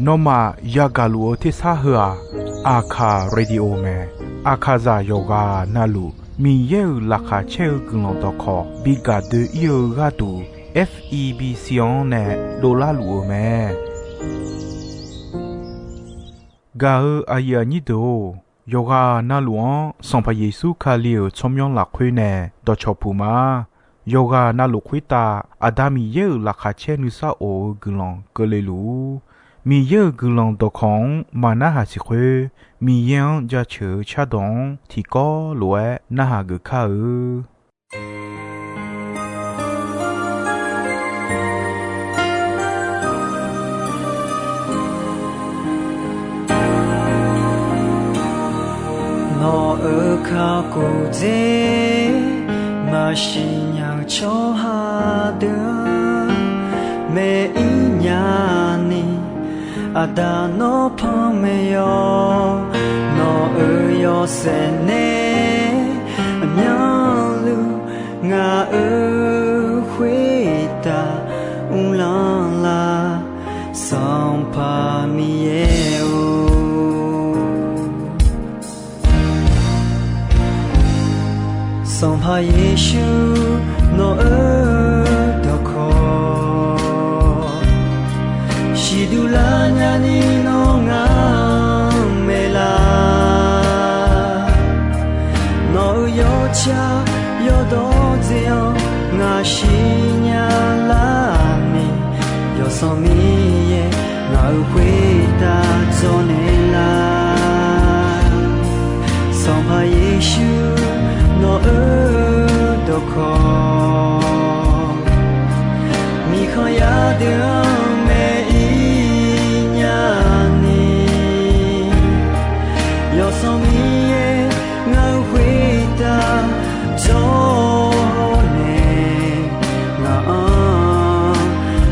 นอมายากาลูที่ซาหัวอาคาเรดิโอเมอาคาซาโยกานาลูมีเยอลักาเชลกุลตอคอบิกาเดเยกาตู FEB ซิออนเนโดลาลูเมกาอายานิโดโยกานาลวงสัมพเยซูคาเลียวชมยองหลักคุยเนดอชอปูมาโยกานาลุคุยตาอาดามีเยอลักาเชนุซาโอกุลองกเลลูมีเยอะกุลองตอของมานาหาสิคุมียังจะเชื่อชาดงที่ก็ลวยนาหากึข้านอข้ากูเจมาชิญาชอหาเดเมอิญานีอาดานอพอเมยอนอยอเสเนอัญญาลูงาหุยตาอุลาลาสัมภามีเยสัมภาเยซูโนดอคอชิดูลาญานีโนงาเมลาโนโยชาโยโดเจียวงาชิญาลามีโยสมีเยงาหุยตาโจเนลาสัมภาเยซูโนดอคอมีขอยาเดือเมอีญานียอสมีเยงาหุยตาโจเนงา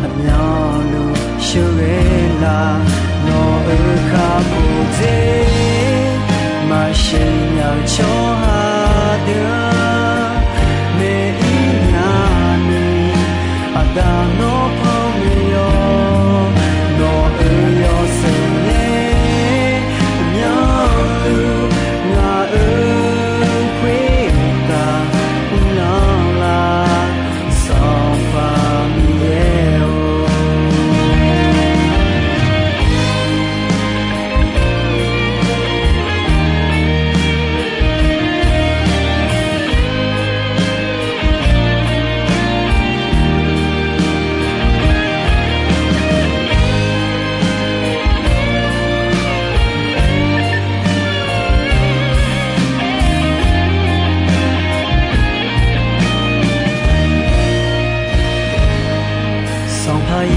อัญญาลูเชเวลาโนคาปูเจมาชิญาชอหาเดือเมอีญานีอาดานอพอเมยอนอยอเสเนญาลูงาคุยตาอุลาลาสัมภามีเย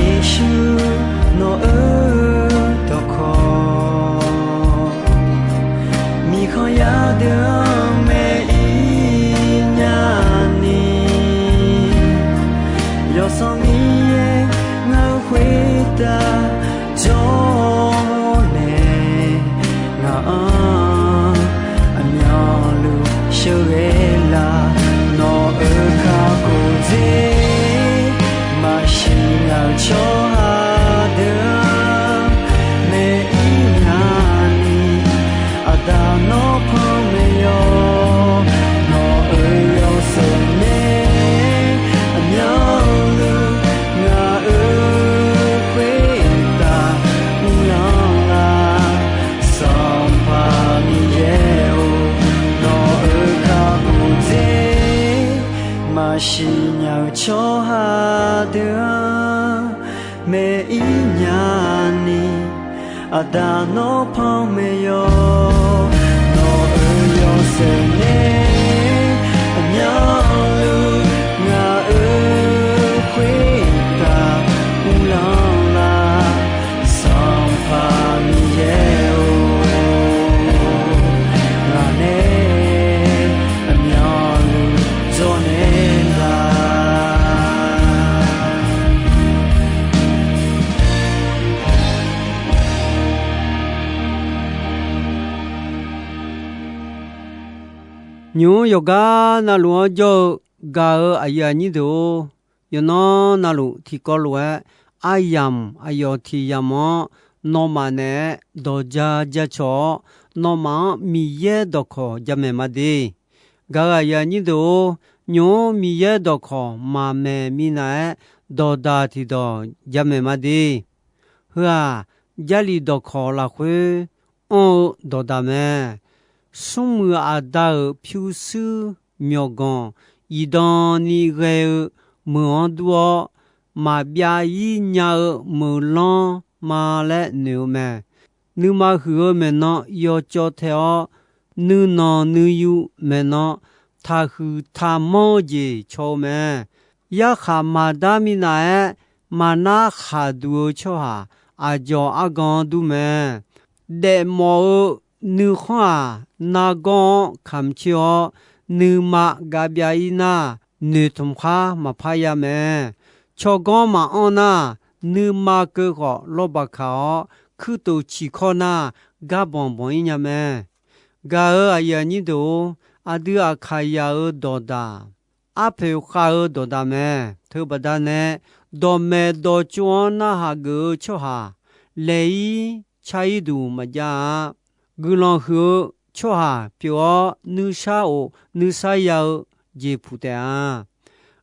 เยซูโนดอคอมีขอยาเดือเมอีญานียอสมีเยงาหุยตาโจเนงาอัญญาลูเชเวลาโนคากูเจมาชิญาชอหาเดือเมอีญานีอาดานอพอเมยอนอยอเสเนอัญญาลูงาคุยตาอุลาลาสัมภามีเยโนคากูเจมาชิญาชอหาเดือเมอีญานีอาดานอพอเมยอนอยอเสเนอัญญาลูงาคุยตาอุลาลาสัมภามีเยงาเนอัญญาลูโจเนลาညိုယောဂာနာလောကြောဂါအယာညိတိုယနောနာလုတီကောလော阿yam阿ယော提亚么诺玛呢多加加错诺玛米耶多可加梅马的嘎嘎呀你都牛米耶多可马梅米奈多大提多加梅马的呵家里多可拉会哦多大梅松木阿达飘丝妙光一当你个莫多马边一nhà mờ lon mà lại nếu mà hứa mà nó yêu cho theo nữ nó nữ yêu mà nó ta hư ta mò gì cho mà ya khá mà đa mi nãy mà na khá đuôi cho hà à cho à con đu mà để mò nữ khoa na con khám chiếu nữ mà gà bia na nữ thông khoa mà phải ya mà cho con mà on na nữ mà cơ họ lo bạc họ cứ tổ chỉ khó na gà bông bông nhà mẹ gà ở ai nhỉ đồ à đưa à khai ở đồ đà à phèo khai ở đồ đà mẹ thứ ba đà nè đồ mẹ đồ chuan na hà gỡ cho hà lấy trái đủ mà ra gỡ lòng hứa cho hà phiếu nữ sao nữ sai yêu dễ phụ ta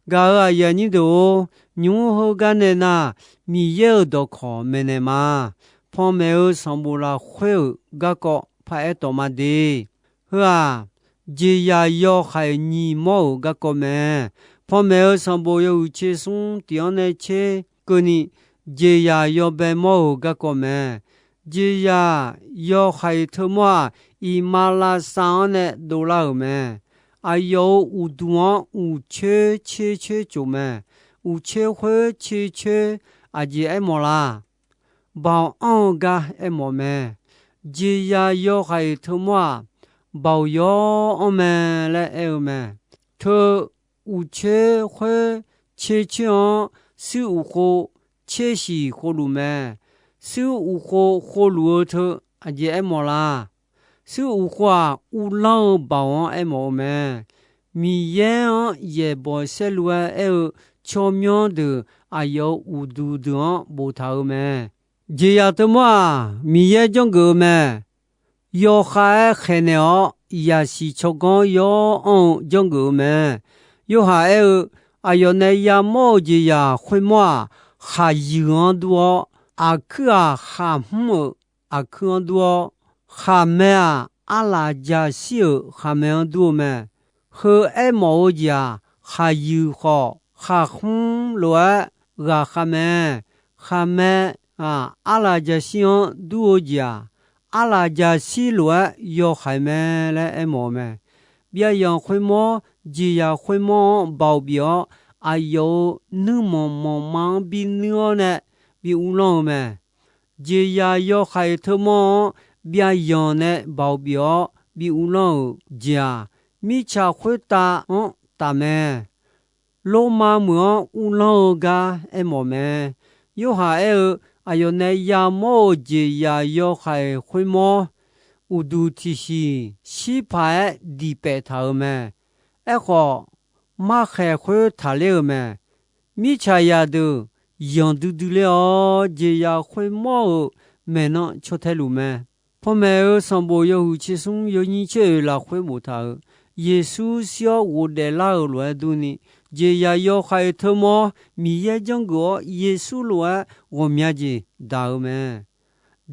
gà ở ai nhỉ đồ nhung hồ gan nè na mi yêu đồ khó mẹ nè mà phong mẹ ở sông bù la khuê gà cọ phải tổ mà đi hả dì ya yêu khai nhì mò gà cọ mẹ phong mẹ ở sông bù yêu chế sung tiếng này chế cơ ni dì ya yêu bè mò gà cọ mẹ dì ya yêu khai thơ mò y mà la sang nè đồ la mẹ ai yêu u duan u chế chế chế chỗ mẹ u chế huế chế chế à dì em mò la bảo ông gà em mò mẹ dì ya yêu khai thơ mò bảo yo ông mẹ lại em mẹ thơ u chế huế chế chế sư u khô chế sĩ khô lù mẹ sư u khô lù thơ à dì em mò la sư u khoa u lao bảo em mò mẹ mi ye bo se lua cho mion de ayo u du de bo thao mẹ je ya to ma mi ye jong go mẹ yo kha khe ne ya si cho go yo on jong go mẹ yo ha ayo ne ya mo je ya khoi mo ha yuan duo a kha ha mo a khan duo ha me a la ja si ha me duo mẹ hơ em mò già hà yu họ hà không lúa gà khà mẹ à la gia xiong đua già à la gia xí lúa yo khai mẹ là em mò mẹ bây giờ khơi mò chỉ ya khơi mò bảo biểu ai yo nữ mò mang bin nữa nè bị u long mẹ chỉ ya yo khai thơ mò bây giờ nè bảo biểu bị u long già mi cha khuê ta ta mẹ lô ma mưa u lo ga em mò mẹ yo ha ayo ne ya mo je ya yo khai khuê mo u du ti si pa di pe tha mẹ kho ma khe khuê tha le mẹ mi cha ya de yon du le je ya khuê mo mẹ nó cho thay lu mẹ phong mẹ song bo yo hu chi sung yo ni che la khuê mo tha耶稣小我的老罗多呢，这呀要开头么？米也讲过耶稣罗我面子大么？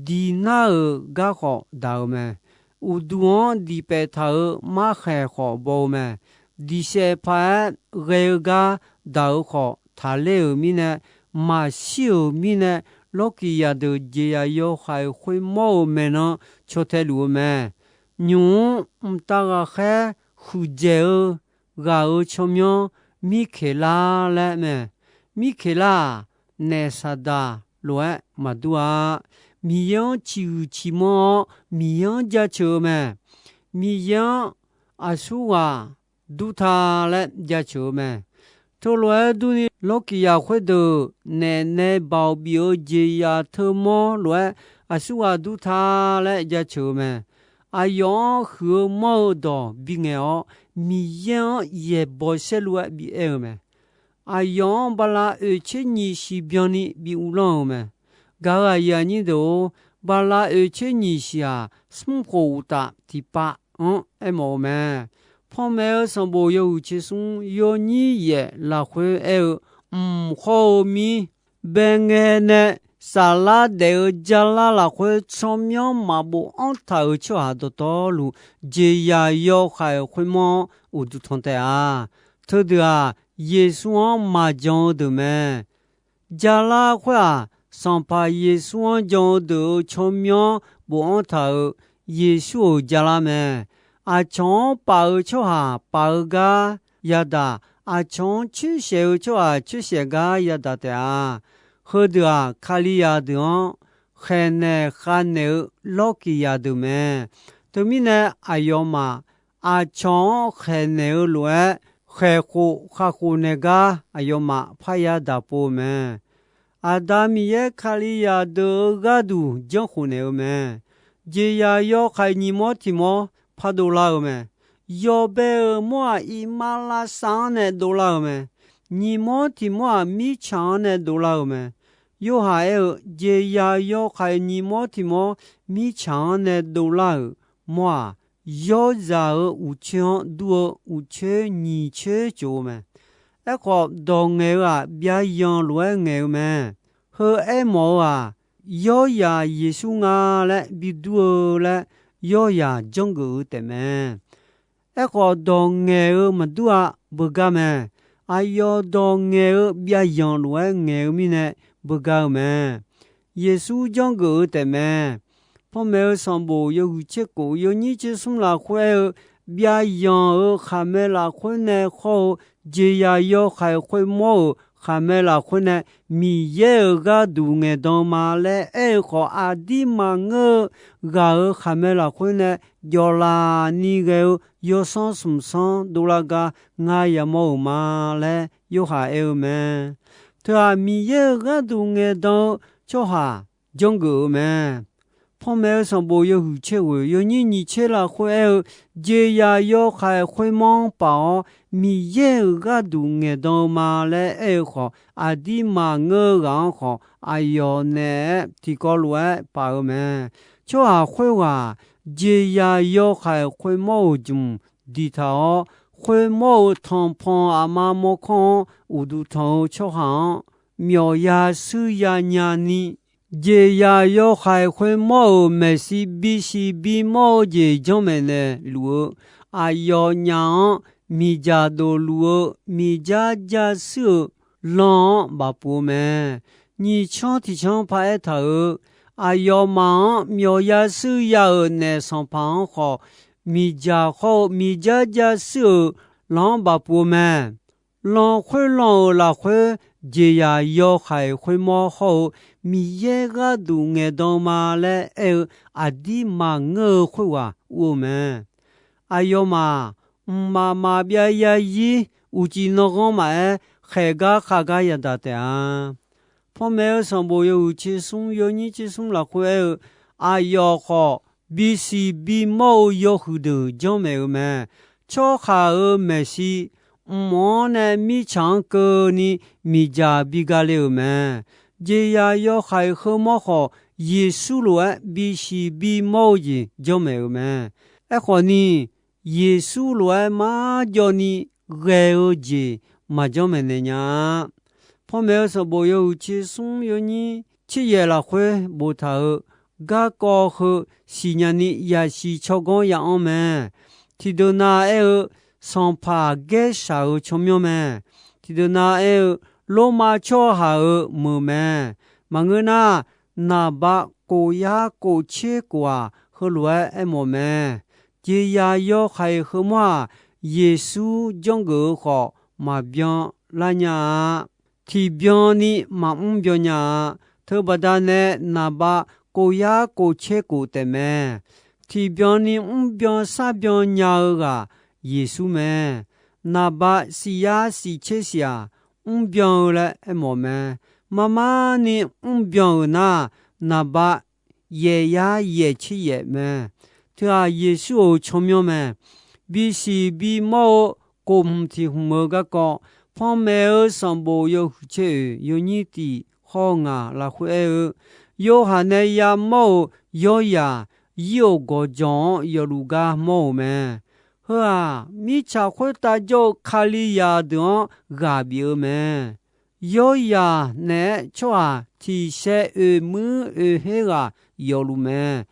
第那个好大么？有多第白头马还好包么？第些盘个个大好，他来米呢马小米呢，老几呀都这呀要开会毛么呢？就太路么？牛大个还。khu dễ gà cho miếng Michaela lại mẹ Michaela nè sa đà loại mà đua miếng chịu chỉ mò miếng giá chờ mẹ miếng asua đu tha lại giá chờ mẹ thôi loại đu ni lúc kia khơi đồ nè bảo biểu gì ya thơ mò loại asua đu tha lại giá chờ mẹ ai yo hứa mơ đỏ bị nghèo mi yên ye bò xe lúa bị em mẹ 阿阳巴拉切尼西边尼比乌朗么？噶阿呀尼都巴拉切尼西啊，生活大第八，哎么么？旁边上部有切松有你也拉回后面边个呢？沙拉的加拉拉会上面马步安头就下到道路，这呀要还会么？我都同的啊，他的啊，耶稣马讲的么？加拉会啊，上把耶稣讲的上面不安头，耶稣加拉么？啊，从把就下把个呀的，啊，从去写就啊去写个呀的的啊。喝的啊，卡里亚的哦，海呢海呢老吉亚的么？对面呢，哎呦嘛，啊从海呢来，海湖那个，哎呦嘛，怕呀大波么？啊大米也卡里亚的个度江湖呢么？这呀要海尼莫提莫怕多拉么？要被莫伊马拉桑呢多拉么？尼莫提莫米强呢多拉么？有还有这呀有还你莫提莫米强呢都拉么有在五千多五千二千九么？一个当个啊，别样乱个么？和爱毛啊，有呀耶稣啊嘞，比多嘞，有呀中国的么？一个当个么多啊，不干么？哎哟，当个别样乱个么呢？不搞么？耶稣讲过的么？旁边上部有结果，有你去送了会，别样还没了会呢好，这样要还会么？还没了会呢？米也个度个当嘛嘞？哎，好阿弟嘛个个还没了会呢？要啦，你个要上什么上？都那个俺也冇嘛嘞？有还有么？对啊，米也个都个当叫哈讲个么？旁边上部有切位，有你切了会，这呀要还会忙包，米也个都个当嘛嘞？哎好，阿弟嘛我刚好，哎哟呢，提高来包么？叫哈会话，这呀要还会忙种地头。会冇汤胖阿妈冇看，我都头吃行，苗呀手呀娘呢，这呀要还会冇没事比西比冇这种么呢路，啊要娘米家多路，米家家手浪把不么，你抢提抢拍头，啊要忙苗呀手呀呢上旁好。米家好，米家家手浪把不满，浪会浪拉会，这呀要还会么好？米也个都爱当嘛嘞，阿弟嘛我会话我们，哎呦嘛，妈妈别呀伊，我记那个嘛，海个哈个也打的啊，旁边上部有去送，有你去送拉会，哎呦好。比西比冇有好多讲没有么？巧哈尔没西，莫呢米强个呢米家比个了么？这呀要还好么好？耶稣乱比西比冇的讲没有么？哎和呢耶稣乱嘛叫你爱而节嘛讲没呢呀？旁边说不有去送有你去也了会不他。个高和西年的也是超过一样么？提到那上爬个少出苗么？提到那罗马桥下么么？忙个那把高呀高切过和来么么？这呀要还和么？耶稣讲个好嘛边来呀？提边的嘛边呀？特别的呢那把。cô ya cô che cô te me thì biang ni biang sa biang nya ga Yesu me na ba si ya si che sia biang la e mo me mama ni biang na ba ye ya ye chi ye me thì à Yesu chom yo me bi si bi mo cô thì mo ga ko phong mèo sòng bồ yêu chữ yêu nhị tỷ ho ngà là khuê yêu hà này ya mô yêu ya yêu go chọn yêu luga mô mẹ hả mi cha khuê ta cho khali ya đó gà biểu mẹ yêu ya nè cho thì sẽ mưa hết à yêu lu mẹ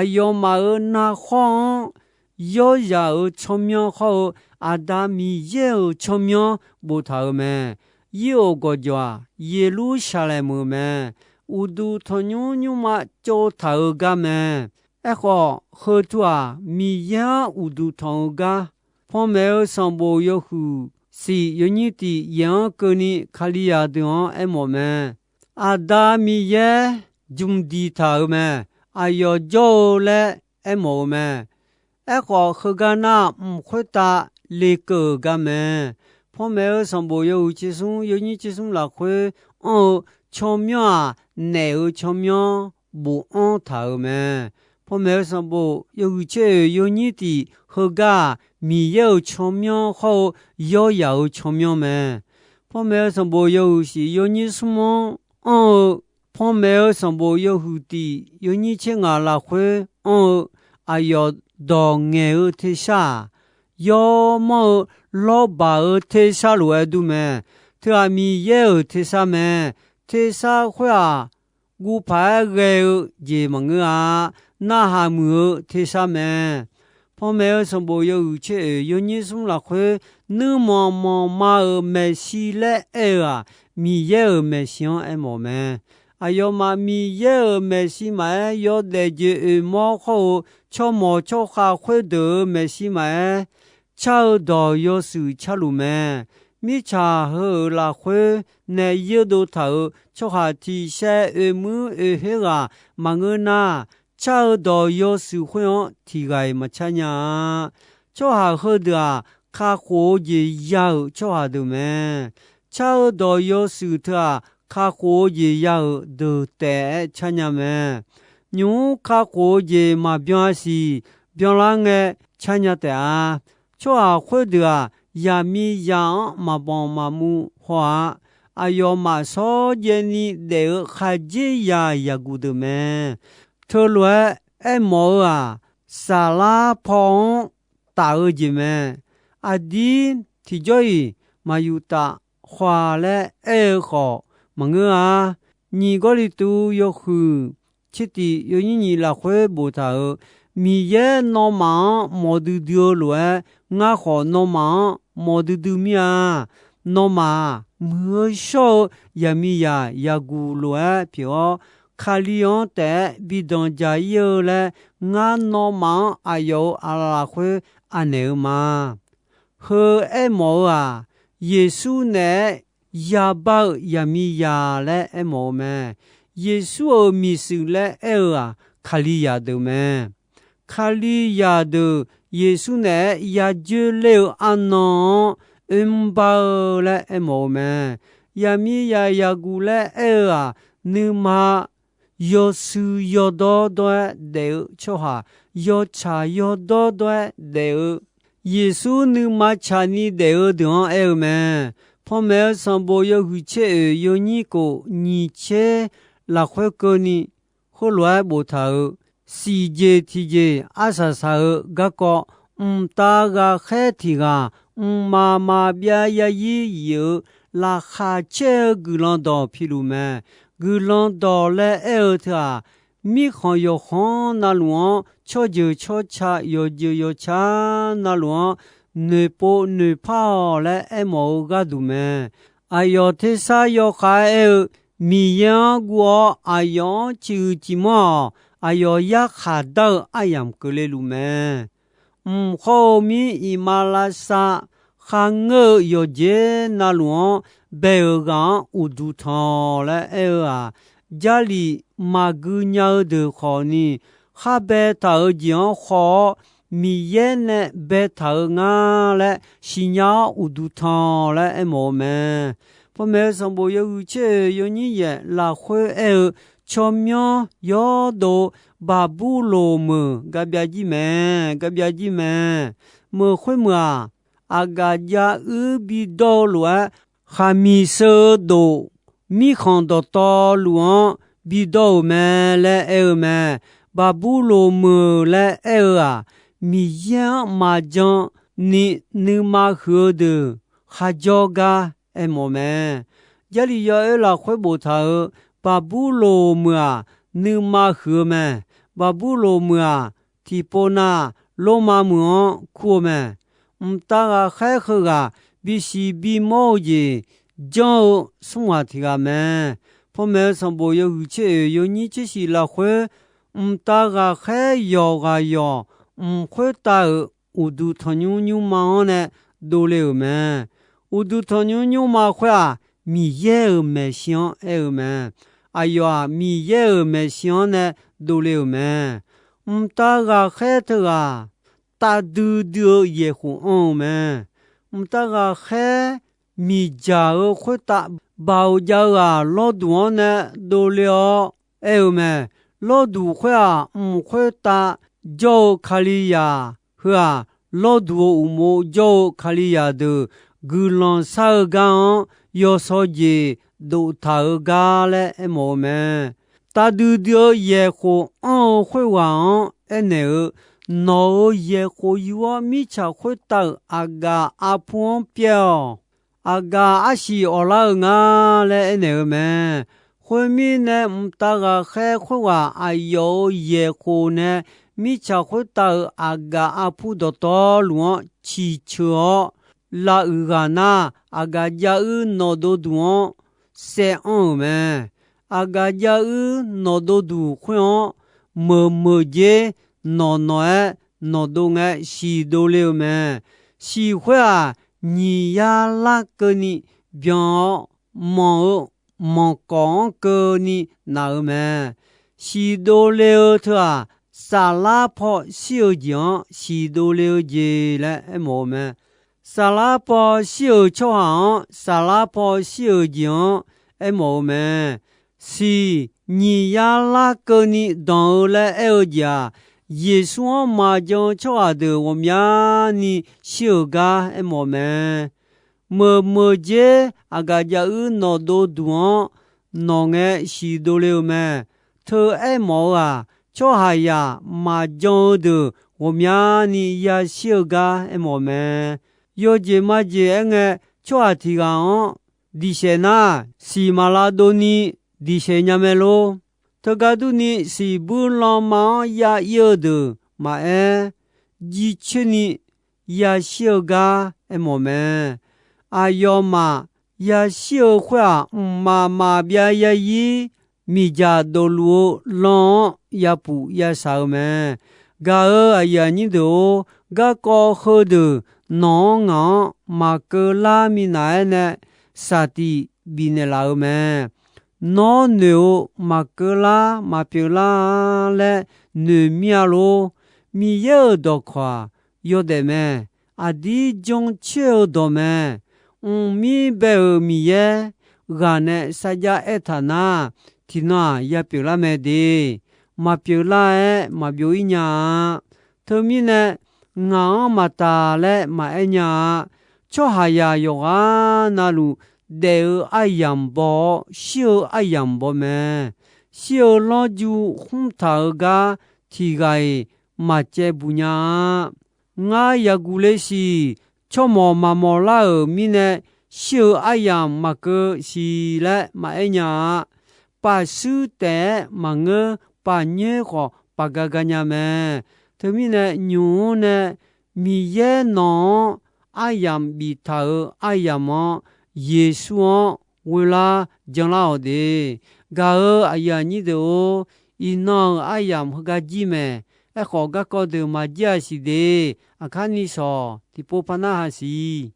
yêu mà na khoan yêu ya chôm nhau họ Adami yêu chôm nhau bồ thảo mẹ yêu go cho Jerusalem mẹ udu thonyu nyuma cho thảo ga mẹ Echo hơ tua mi ya udu thong ga phong mèo sòng bồ yêu hù si yêu nhị tỷ yang cơ ni khali ya đường em mẹ Adami ye dung đi thảo mẹ ayo jo le em mẹ Echo hơ ga na khuê ta lê cờ ga mẹ phong mèo sòng bồ yêu chỉ sung yêu nhị chỉ sung là khuê chôm nhau nè chôm nhau bồ thảo mẹ phong mèo sòng bồ yêu chế yêu nhị tỷ hơ ga mi yêu chôm nhau hậu yêu chôm nhau mẹ phong mèo sòng bồ yêu si yêu nhị sung phong mèo sòng bồ yêu hữu tỷ yêu nhị chế ngà là khuê ayo đò nghe thế sa yo mo lo ba thế sa lo du mẹ thưa mi yêu thế sa mẹ thế sa khoa gu phải ghê gì mà ngư na hà mưa thế sa mẹ phong mèo sòng bồ yêu chế yêu nhị sung là khuê nữ mà mẹ si lệ mi yêu mẹ xiong em mẹ ayo mà mi yêu mẹ si mà yêu để chế mò khâu cho khá khuê đỡ mẹ si mà chào đò yêu sự chào lu mẹ mi cha hơ là khuê nè yêu đồ thở cho hà thì sẽ mưa hết mà ngơ na chào đò yêu sự khuê thì gai mà cha nhà cho hà hơ được khá khổ gì yêu cho hà được mẹ chào đò yêu sự thở khá khổ gì yêu được tệ cha nhà mẹ nhú khá khổ gì mà biểu sĩ biểu là nghe cha nhà tệ cho hà khuê được ya mi yang ma bong ma mu hoa ayo ma so ye ni de kha ji ya gu de me thơ lue em mo sa la phong ta ji me adi thì joy ma yu ta hoa le kho ma nga ni go li tu yo hu chi ti yo ni la khwe bo ta mi ye no ma mo du dio lue nga kho no ma mô đu đu mía nô mà mưa sâu ya mi ya gu lúa phiếu khalion té bị đòn giá yêu lệ ngã nô mà ayo ala khuê aneu mà hơ em mô Giêsu nè ya bao ya mi ya lệ em mô mẹ Giêsu ở mi sự lệ khali ya đâu mẹ khali ya đâu Giêsu nè ya dư lêu ano bao lệ em mô mẹ ya mi ya gu lệ nữ mà yo sư yo đô đô đều cho hà yo cha yo đô đô đều Giêsu nữ mà cha ni đều đường mẹ phong mẹ sòng bồ yo hữu chế yo ni cô ni chế là khuê cơ ni hô loài bồ thảo si je ti je asa sa ga ko ta ga khe ti ga ma bia ya yi yu la kha che gu lon do pi lu me gu lon do le tha mi khon yo khon na luon cho je cho cha yo je yo cha na luon ne po ne pa le mo ga du me ayo te sa yo kha mi ya guo ayo chi chi mo ayo ya kha da ayam kele lu me kho mi imalasa khang yo je na luon be ga udu tho le jali magu nya de kho ni kha be ta jian kho mi ye ne be ta nga le xinya udu tho le mo me po me song bo yo che yo ni ye la khwe chomyo yo do babu lo mu ga bia ji me mo khwe mu aga ja u bi do lo 哈米舍多米康多多路昂比多门来尔门巴布罗姆来尔啊米样麻将你马喝的哈叫个哎么们家里要尔啦会不他巴布罗姆啊你马喝们巴布罗姆啊提波那罗马姆库们大个海河个必须比毛的叫生活体个们我们上不有五切有你这些啦会大个海要个要会大我都他牛马呢都了们我都他牛马会啊米耶尔没想尔们哎呀米耶尔没想呢都了们大个海头啊大嘟嘟也会们大个海米家儿会打包家啊老多呢都了们老多会啊会打叫卡利亚和啊老多无叫卡利亚的古浪沙干要说的都他家嘞么们大嘟嘟也会会玩呢no ye ho yuwa mi cha khwe ta aga apon piao aga ashi ola nga le ne me khwe mi ne mta ga khe khwa ayo ye ho ne mi cha khwe ta aga apu do to lu chi cho la ga na aga ja u no do du se on me aga ja u no do du khwe mo je no no do nga si do le me si hua ni ya la ke ni bien mon con ke ni na me si do le ta sa la po xiu jiang si do le je le mo me sa la po xiu chou hang sa la po xiu jiang mo me si ni ya la ke ni dans le ja耶稣嘛将超的我们你修个么们么节啊个家那多多那个许多了么特爱么啊超还呀嘛将的我们你也修个么们有节嘛节个超提个ဒီရှေနာစီမာလာဒိုနီဒီရှေညာမဲလိုတကဒူနီစီဘူလောမောယာယောဒမာအဲဂျီချနီယာရှေဂါအမောမဲအာယောမာယာရှေခွာမာဗျာယာယီမိဂျာဒိုလူလောယာပူယာဆာမဲဂါအယာနီဒိုဂါကောခေဒနောငောမာကလာမီနိုင်နဲစာတိဘီနေလာမဲနောနေမကလာမပြလာလေနေမီယာလိုမီယောဒခွာယောဒေမဲအဒီဂျုံချေဒိုမဲမီဘေမီယေဂါနေစကြာအထနာတီနာယပြလာမဲဒီမပြလာမပြိုညာသမီနေငါမတာလေမအညာချောဟာယာယောဂါနာလူde ayambo shio ayambo me shio loju khumta ga thigai mache bunya nga yagule si chomo mamola mine shio ayam mak si la ma enya pa su te mang pa nye kho pagaganya me themine nyu ne mi ye no ayam bi tha ayam耶稣为了将老的，噶哎呀你的伊那哎呀和个姐妹，哎好个搞的嘛家是的，啊看你说，你不怕那还是？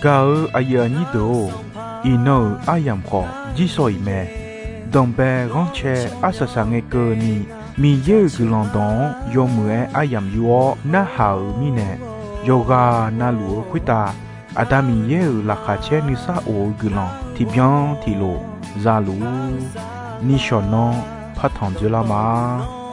Gao ayani do ino ayam ko jisoi me dombe ronche asasange ko ni mi ye gulondon yomue ayam yuo na hao mi ne yoga na luo kwita adami ye la khache ni sa o gulon ti bien ti lo zalu ni shonon patang de la ma